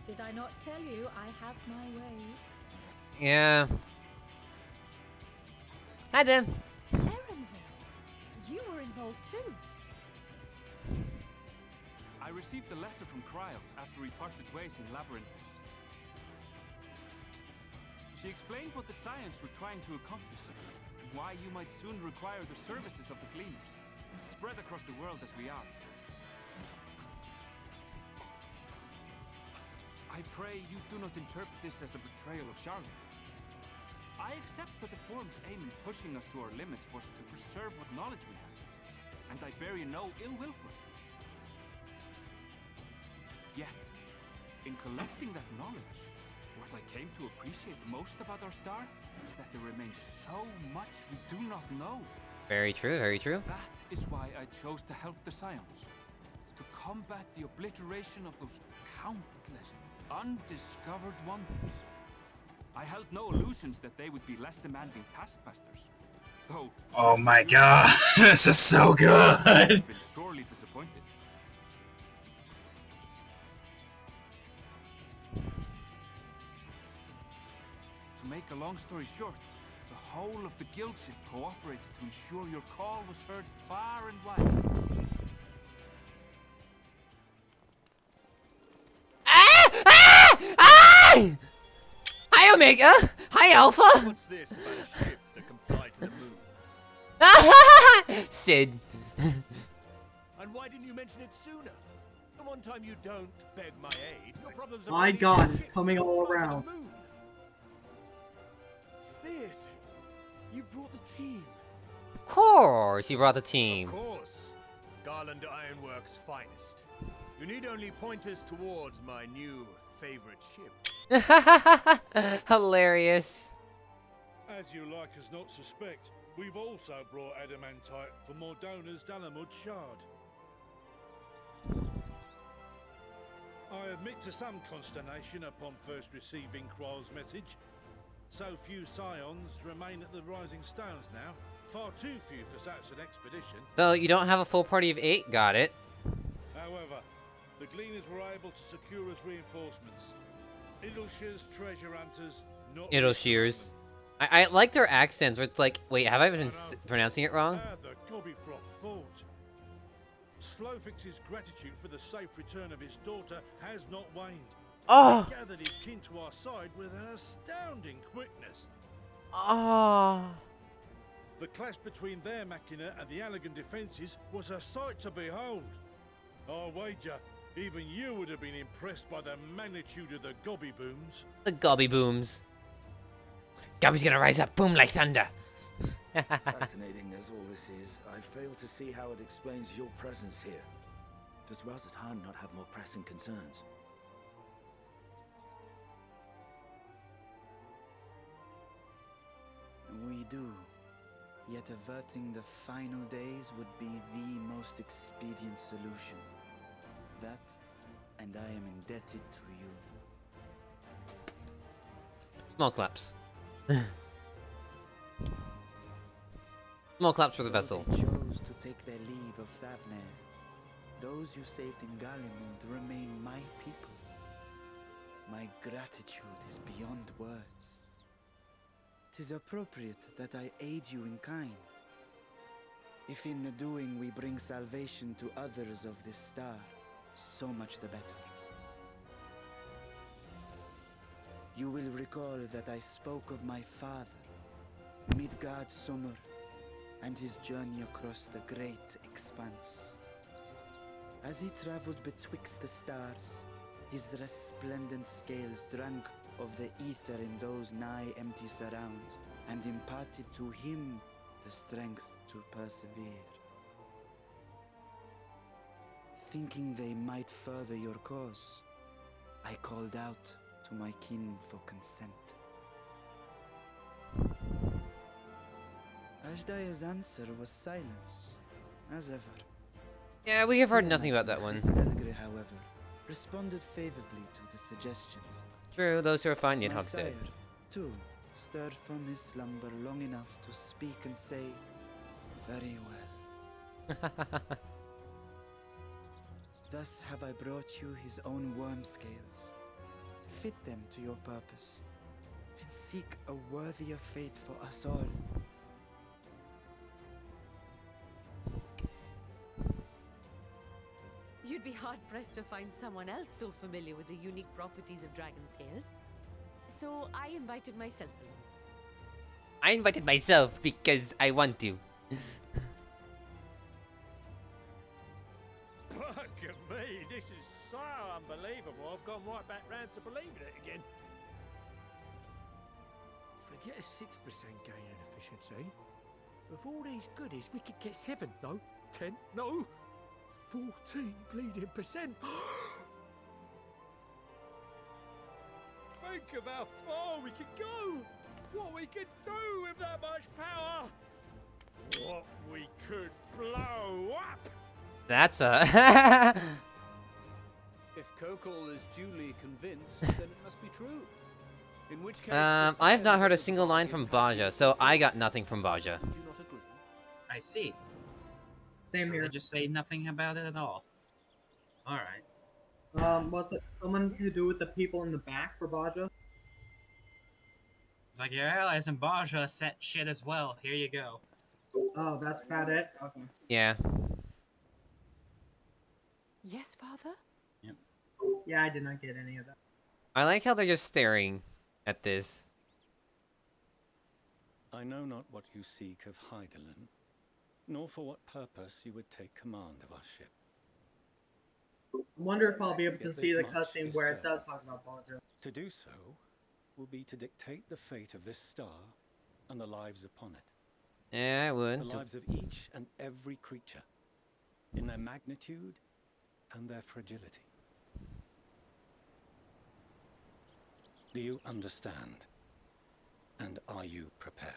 Did I not tell you I have my ways? Yeah. Hi, Dan. Erenville, you were involved too. I received a letter from Cryo after we parted ways in Labyrinthus. She explained what the Scions were trying to accomplish, and why you might soon require the services of the Gleaners, spread across the world as we are. I pray you do not interpret this as a betrayal of Charlotte. I accept that the Forum's aim in pushing us to our limits was to preserve what knowledge we have, and I bear you no ill will for it. Yet, in collecting that knowledge, what I came to appreciate most about our star is that there remains so much we do not know. Very true, very true. That is why I chose to help the Scions, to combat the obliteration of those countless undiscovered wonders. I held no illusions that they would be less demanding taskmasters. Though, Oh my god, this is so good! I've been sorely disappointed. To make a long story short, the whole of the guild ship cooperated to ensure your call was heard far and wide. Ah! Hi, Omega! Hi, Alpha! What's this about a ship that can fly to the moon? Sid. And why didn't you mention it sooner? The one time you don't beg my aid, your problems are My running god, a it's ship coming that all can fly to the around. moon. Sid, you brought the team. Of course, you brought the team. Of course. Garland Ironworks' finest. You need only point us towards my new favorite ship. Hilarious. As you like us not suspect, we've also brought adamantite for Mordona's Dalamud Shard. I admit to some consternation upon first receiving Kryl's message. So few scions remain at the Rising Stones now. Far too few for such an expedition. So you don't have a full party of 8, got it. However, the Gleaners were able to secure us reinforcements. Idleshire's treasure hunters, not Idleshire's. I like their accents where it's like, wait, have I been pronouncing it wrong? the Gobbyfrog fort. Slowfix's gratitude for the safe return of his daughter has not waned. Oh! He gathered his kin to our side with an astounding quickness. Oh! The clash between their machina and the Allegan defences was a sight to behold. I wager even you would have been impressed by the magnitude of the Gobby booms. The Gobby booms. Gobby's gonna rise up, boom like thunder. Fascinating as all this is, I fail to see how it explains your presence here. Does Razat-Han not have more pressing concerns? We do. Yet averting the final days would be the most expedient solution. That, and I am indebted to you. Small claps. Small claps for the vessel. They chose to take their leave of Thavner. Those you saved in Galimund remain my people. My gratitude is beyond words. 'Tis appropriate that I aid you in kind. If in the doing we bring salvation to others of this star, so much the better. You will recall that I spoke of my father, Midgard Summer, and his journey across the great expanse. As he traveled betwixt the stars, his resplendent scales drank of the ether in those nigh empty surrounds, and imparted to him the strength to persevere. Thinking they might further your cause, I called out to my kin for consent. Ashdaya's answer was silence, as ever. Yeah, we have heard nothing about that one. Stelgre, however, responded favorably to the suggestion. True, those who are fine My Nidhogg's dead. sire, too, stirred from his slumber long enough to speak and say, "Very well." Thus have I brought you his own worm scales. Fit them to your purpose, and seek a worthier fate for us all. You'd be hard-pressed to find someone else so familiar with the unique properties of dragon scales. So I invited myself along. I invited myself because I want to. Bugger me, this is so unbelievable. I've gone right back round to believing it again. Forget a 6% gain in efficiency. With all these goodies, we could get 7, no, 10, no, 14 bleeding percent. Think of how far we could go. What we could do with that much power. What we could blow up. That's a... If Kokol is duly convinced, then it must be true. In which case, I've not heard a single line from Baja, so I got nothing from Baja. do you not agree? I see. Same So here. they just say nothing about it at all. Alright. Was it someone to do with the people in the back for Baja? It's like your allies in Baja sent shit as well. Here you go. Oh, that's about it? Okay. Yeah. Yes, Father? Yep. Yeah, I did not get any of that. I like how they're just staring at this. I know not what you seek of Hydaelyn, nor for what purpose you would take command of our ship. I wonder if I'll be able to Yet see this the much cutscene is where it certain. does talk about Baja. To do so will be to dictate the fate of this star and the lives upon it. Yeah, I would. The lives of each and every creature, in their magnitude and their fragility. Do you understand? And are you prepared?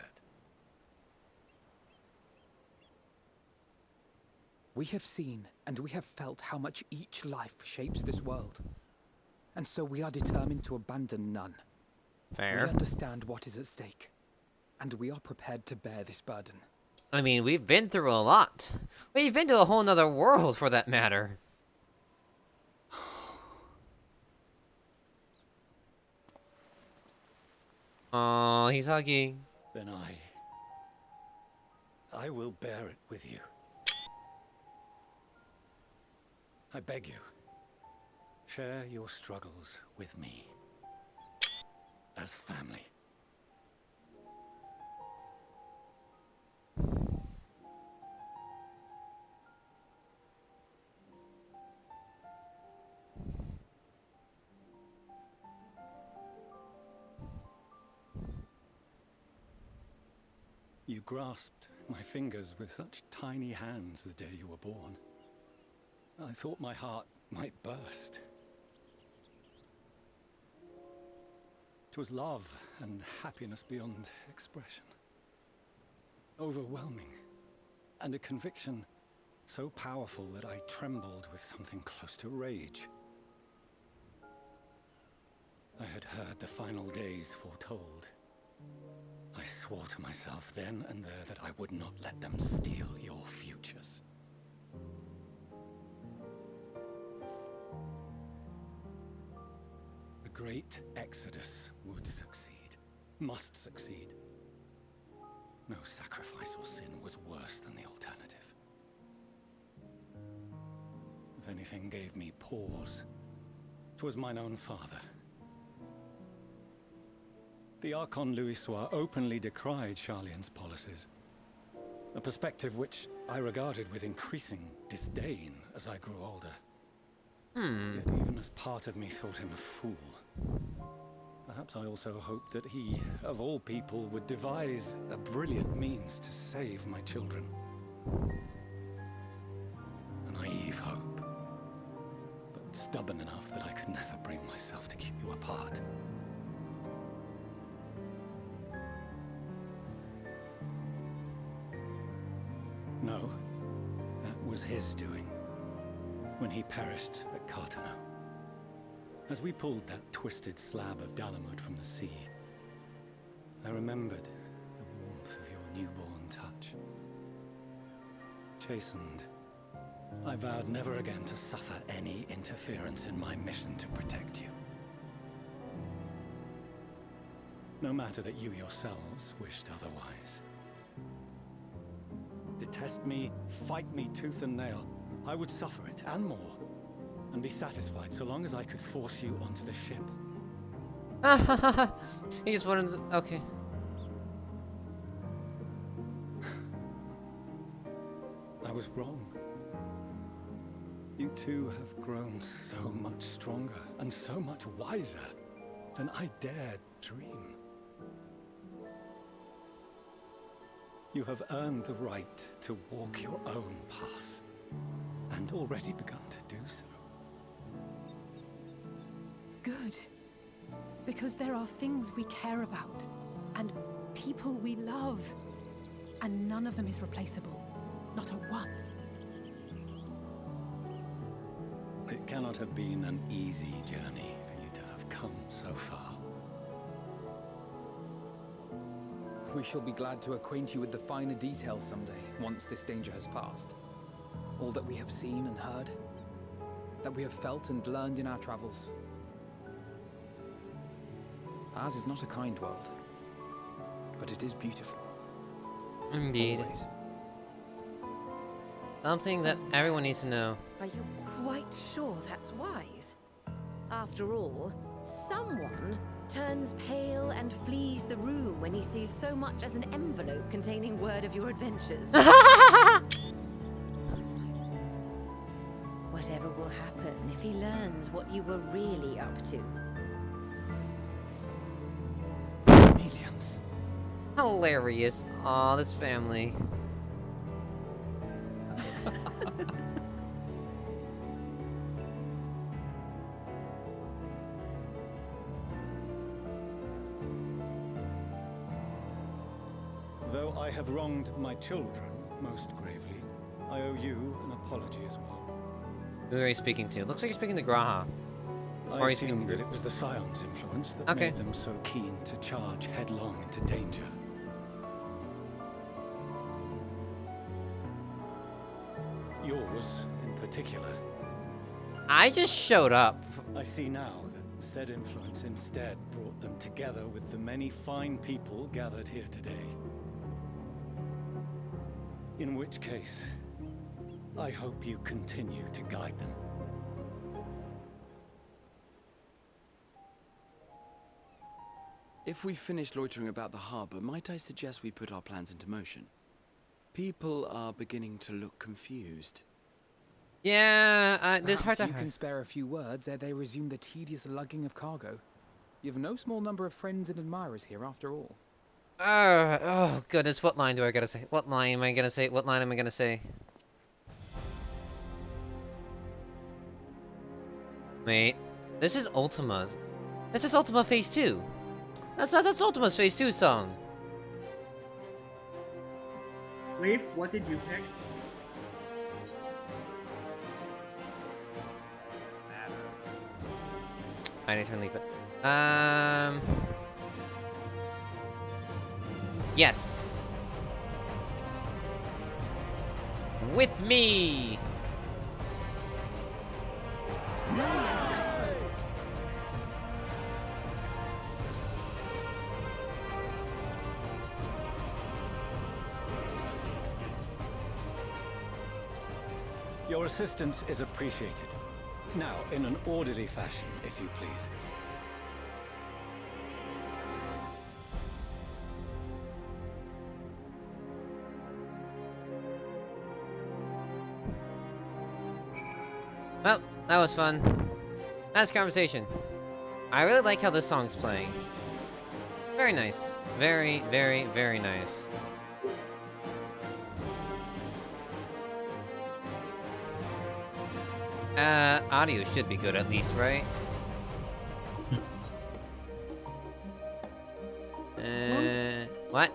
We have seen and we have felt how much each life shapes this world. And so we are determined to abandon none. Fair. We understand what is at stake. And we are prepared to bear this burden. I mean, we've been through a lot. We've been to a whole nother world, for that matter. Oh, he's hugging. Then I will bear it with you. I beg you, share your struggles with me. As family. You grasped my fingers with such tiny hands the day you were born. I thought my heart might burst. It was love and happiness beyond expression. Overwhelming. And a conviction so powerful that I trembled with something close to rage. I had heard the final days foretold. I swore to myself then and there that I would not let them steal your futures. The great exodus would succeed, must succeed. No sacrifice or sin was worse than the alternative. If anything gave me pause, 'twas mine own father. The Archon Louisoix openly decried Charlian's policies, a perspective which I regarded with increasing disdain as I grew older. Yet even as part of me thought him a fool. Perhaps I also hoped that he, of all people, would devise a brilliant means to save my children. A naive hope, but stubborn enough that I could never bring myself to keep you apart. No, that was his doing, when he perished at Cartano. As we pulled that twisted slab of Dalamud from the sea, I remembered the warmth of your newborn touch. Chastened, I vowed never again to suffer any interference in my mission to protect you. No matter that you yourselves wished otherwise. Detest me, fight me tooth and nail, I would suffer it, and more, and be satisfied so long as I could force you onto the ship. He just wanted to... Okay. I was wrong. You two have grown so much stronger and so much wiser than I dared dream. You have earned the right to walk your own path, and already begun to do so. Good. Because there are things we care about, and people we love, and none of them is replaceable. Not a one. It cannot have been an easy journey for you to have come so far. We shall be glad to acquaint you with the finer details someday, once this danger has passed. All that we have seen and heard, that we have felt and learned in our travels. Ours is not a kind world, but it is beautiful. Indeed. Always. Something that everyone needs to know. Are you quite sure that's wise? After all, someone turns pale and flees the room when he sees so much as an envelope containing word of your adventures. Whatever will happen if he learns what you were really up to? Millions. Hilarious. Aw, this family. Though I have wronged my children most gravely, I owe you an apology as well. Who are you speaking to? Looks like you're speaking to Graha. I assumed that it was the Scion's influence that made them so keen to charge headlong into danger. Yours, in particular. I just showed up. I see now that said influence instead brought them together with the many fine people gathered here today. In which case, I hope you continue to guide them. If we've finished loitering about the harbor, might I suggest we put our plans into motion? People are beginning to look confused. Yeah, this hard Perhaps to you can spare a few words ere they resume the tedious lugging of cargo. You've no small number of friends and admirers here, after all. Oh goodness, what line do I gotta say? What line am I gonna say? What line am I gonna say? Wait, this is Ultima's. This is Ultima Phase 2. That's Ultima's Phase 2 song. Leaf, what did you pick? I need to leave it. Yes. With me. Your assistance is appreciated. Now, in an orderly fashion, if you please. Well, that was fun. Nice conversation. I really like how this song's playing. Very nice. Very, very, very nice. Audio should be good at least, right? What?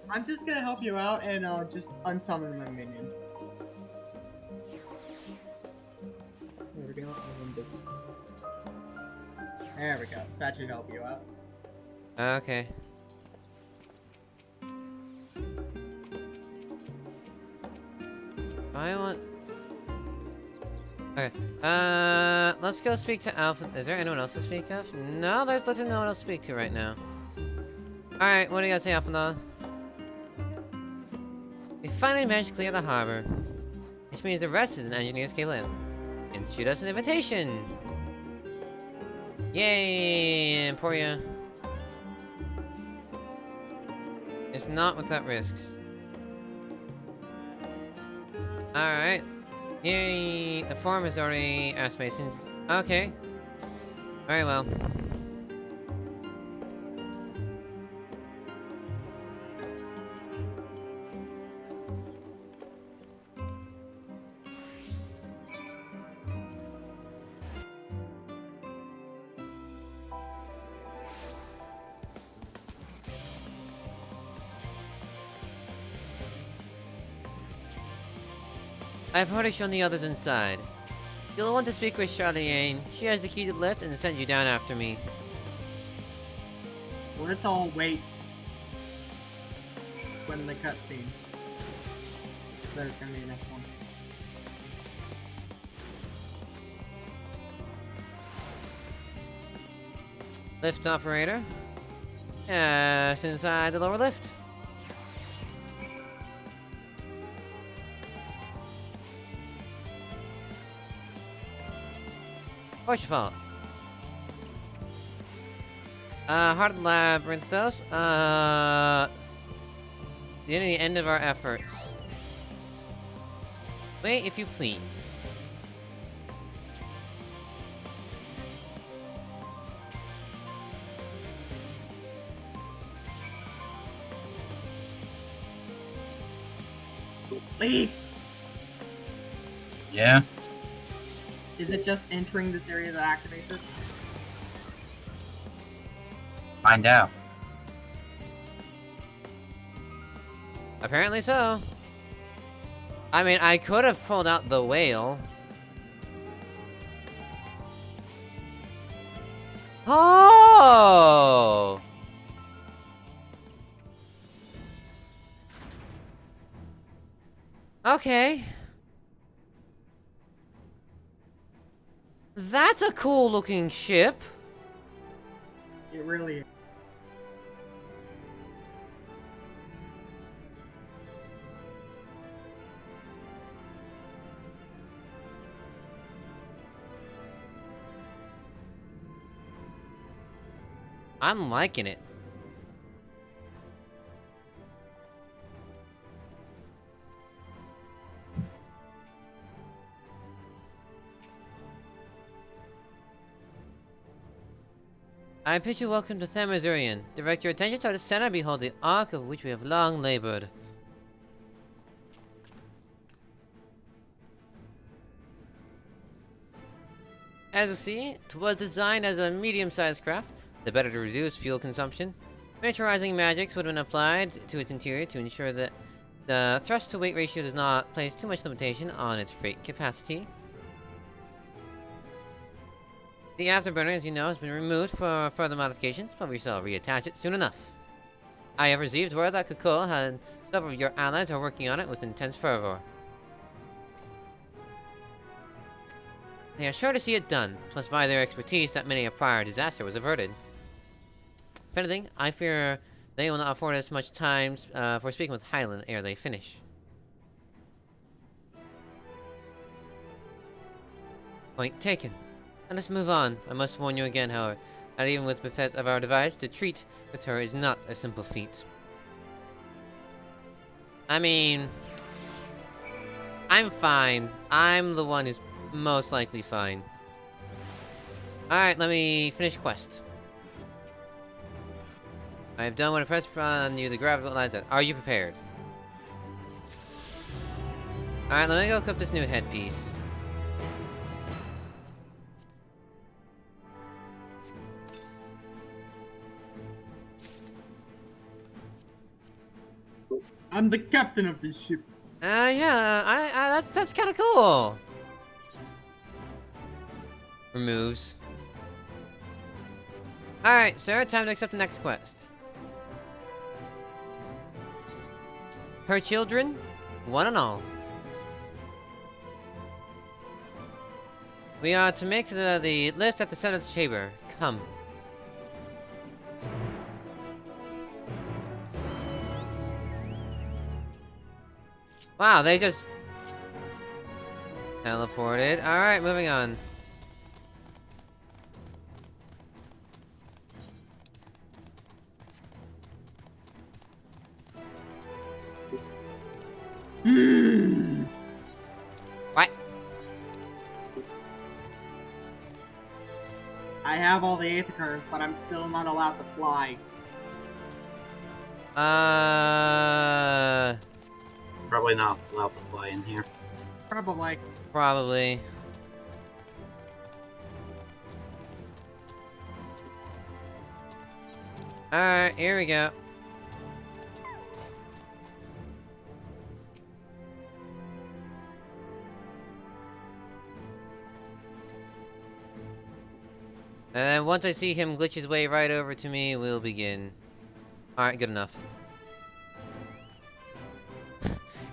I'm just gonna help you out and just unsummon my minion. There we go. There we go. That should help you out. Okay. I want... Okay. Let's go speak to Alpha. Is there anyone else to speak of? No, there's literally no one else to speak to right now. Alright, what do you guys say, Alpha? We finally managed to clear the harbor. Which means the rest of the engineers came in and shoot us an invitation. Yay, Emporia. It's not without risks. Alright. Yay, the forum has already asked Masons. Okay. Very well. I've already shown the others inside. You'll want to speak with Charlene. She has the key to the lift and send you down after me. Let's all wait. When the cutscene. There's gonna be the next one. Lift operator. Inside the lower lift. What's your fault? Heart Labyrinthos. The end of our efforts. Wait, if you please. Leave! Yeah? Is it just entering this area that activates it? Find out. Apparently so. I mean, I could have pulled out the whale. Oh! Okay. That's a cool looking ship. It really is. I'm liking it. I bid you welcome to Thamazurian. Direct your attention toward the center, behold the ark of which we have long labored. As you see, it was designed as a medium-sized craft, the better to reduce fuel consumption. Miniaturizing magics would have been applied to its interior to ensure that the thrust-to-weight ratio does not place too much limitation on its freight capacity. The afterburner, as you know, has been removed for further modifications, but we shall reattach it soon enough. I have received word that Kukul and several of your allies are working on it with intense fervor. They are sure to see it done. 'Twas by their expertise that many a prior disaster was averted. If anything, I fear they will not afford us much time for speaking with Hyland ere they finish. Point taken. Let us move on. I must warn you again, however, that even with the effect of our device, to treat with her is not a simple feat. I mean, I'm fine. I'm the one who's most likely fine. Alright, let me finish quest. I have done what I pressed on you, the graphical lines. Are you prepared? Alright, let me go equip this new headpiece. I'm the captain of this ship. Yeah, that's kind of cool. Removes. Alright, sir, time to accept the next quest. Her children, one and all. We are to make the lift at the center of the chamber. Come. Wow, they just teleported. Alright, moving on. What? I have all the Aether curves, but I'm still not allowed to fly. Probably not allowed to fly in here. Probably. Probably. Alright, here we go. And then once I see him glitch his way right over to me, we'll begin. Alright, good enough.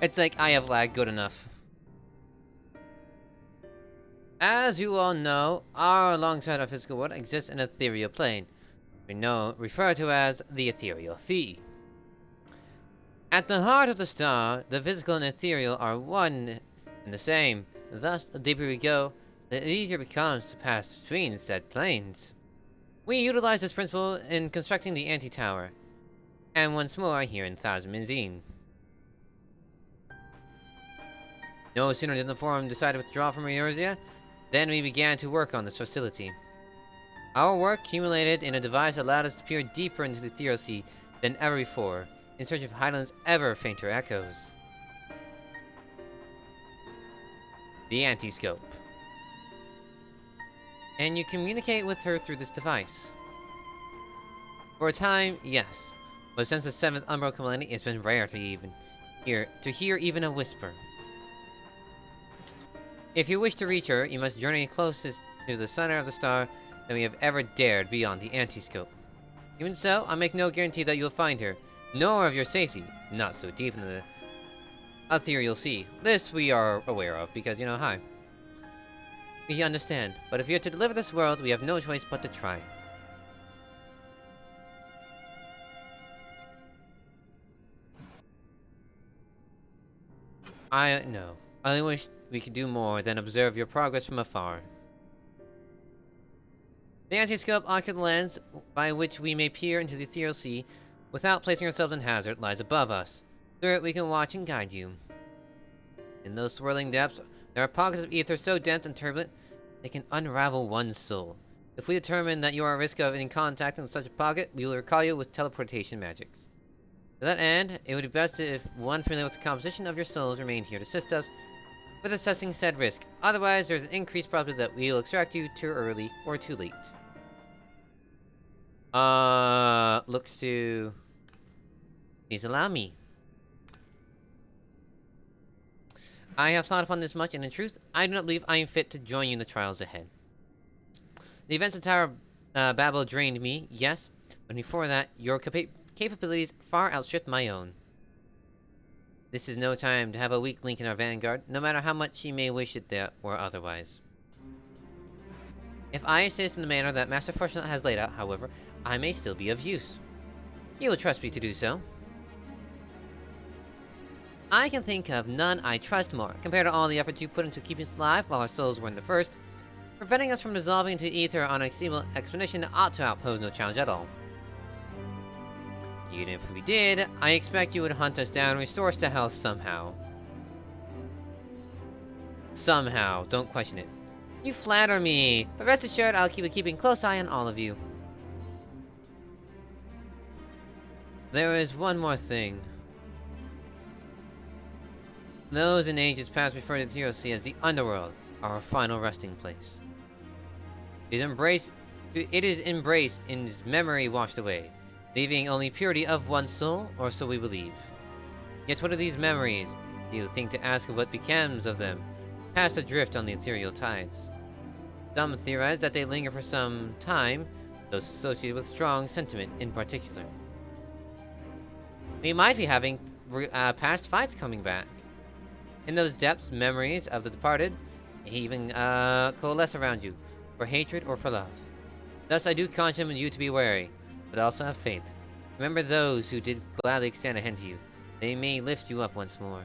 It's like I have lag, good enough. As you all know, alongside our physical world exists an ethereal plane. Referred to as the ethereal sea. At the heart of the star, the physical and ethereal are one and the same. Thus, the deeper we go, the easier it becomes to pass between said planes. We utilize this principle in constructing the anti-tower. And once more here in Thasmenzine. No sooner did the Forum decide to withdraw from Eorzea, then we began to work on this facility. Our work accumulated in a device that allowed us to peer deeper into the ethereal sea than ever before, in search of Hydaelyn's ever fainter echoes. The Anti-Scope. And you communicate with her through this device. For a time, yes, but since the 7th Unbroken Millennium, it's been rare to hear even a whisper. If you wish to reach her, you must journey closest to the center of the star than we have ever dared beyond the Anti-Scope. Even so, I make no guarantee that you'll find her, nor of your safety, not so deep in the ethereal sea. This we are aware of, because, hi. We understand, but if you're to deliver this world, we have no choice but to try. I know. I only wish we could do more than observe your progress from afar. The Anti-Scope ocular lens by which we may peer into the ethereal sea without placing ourselves in hazard lies above us. Through it we can watch and guide you. In those swirling depths, there are pockets of ether so dense and turbulent they can unravel one's soul. If we determine that you are at risk of any contact in such a pocket, we will recall you with teleportation magics. To that end, it would be best if one familiar with the composition of your souls remained here to assist us with assessing said risk. Otherwise, there is an increased probability that we will extract you too early or too late. Looks to... Please allow me. I have thought upon this much, and in truth, I do not believe I am fit to join you in the trials ahead. The events of Tower Babel drained me, yes, but before that, your capabilities far outstripped my own. This is no time to have a weak link in our vanguard, no matter how much she may wish it there or otherwise. If I assist in the manner that Master Fortunate has laid out, however, I may still be of use. You will trust me to do so. I can think of none I trust more, compared to all the efforts you put into keeping us alive while our souls were in the first. Preventing us from dissolving into ether on an exceedable expedition ought to outpose no challenge at all. Even if we did, I expect you would hunt us down and restore us to health somehow. Somehow, don't question it. You flatter me, but rest assured I'll keep a close eye on all of you. There is one more thing. Those in ages past referred to the ethereal sea as the underworld, our final resting place. It is embraced in memory washed away, leaving only purity of one's soul, or so we believe. Yet what are these memories? Do you think to ask of what becomes of them, cast adrift on the ethereal tides? Some theorize that they linger for some time, those associated with strong sentiment in particular. We might be having past fights coming back. In those depths, memories of the departed may even coalesce around you, for hatred or for love. Thus I do caution you to be wary, but also have faith. Remember those who did gladly extend a hand to you. They may lift you up once more.